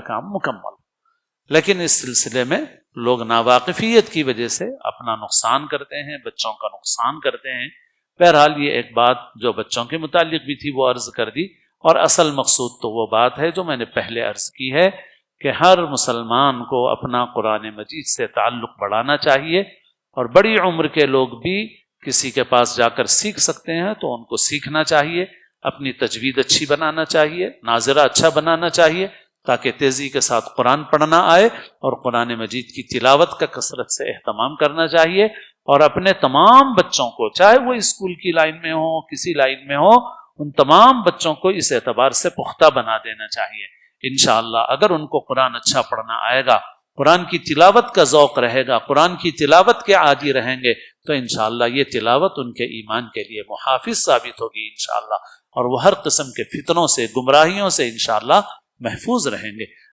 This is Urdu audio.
کام مکمل. لیکن اس سلسلے میں لوگ ناواقفیت کی وجہ سے اپنا نقصان کرتے ہیں، بچوں کا نقصان کرتے ہیں. بہرحال یہ ایک بات جو بچوں کے متعلق بھی تھی وہ عرض کر دی، اور اصل مقصود تو وہ بات ہے جو میں نے پہلے عرض کی ہے کہ ہر مسلمان کو اپنا قرآن مجید سے تعلق بڑھانا چاہیے، اور بڑی عمر کے لوگ بھی کسی کے پاس جا کر سیکھ سکتے ہیں تو ان کو سیکھنا چاہیے، اپنی تجوید اچھی بنانا چاہیے، ناظرہ اچھا بنانا چاہیے تاکہ تیزی کے ساتھ قرآن پڑھنا آئے، اور قرآن مجید کی تلاوت کا کثرت سے اہتمام کرنا چاہیے، اور اپنے تمام بچوں کو چاہے وہ اسکول کی لائن میں ہو کسی لائن میں ہو ان تمام بچوں کو اس اعتبار سے پختہ بنا دینا چاہیے. انشاءاللہ اگر ان کو قرآن اچھا پڑھنا آئے گا، قرآن کی تلاوت کا ذوق رہے گا، قرآن کی تلاوت کے عادی رہیں گے، تو انشاءاللہ یہ تلاوت ان کے ایمان کے لیے محافظ ثابت ہوگی انشاءاللہ، اور وہ ہر قسم کے فتنوں سے گمراہیوں سے انشاءاللہ محفوظ رہیں گے.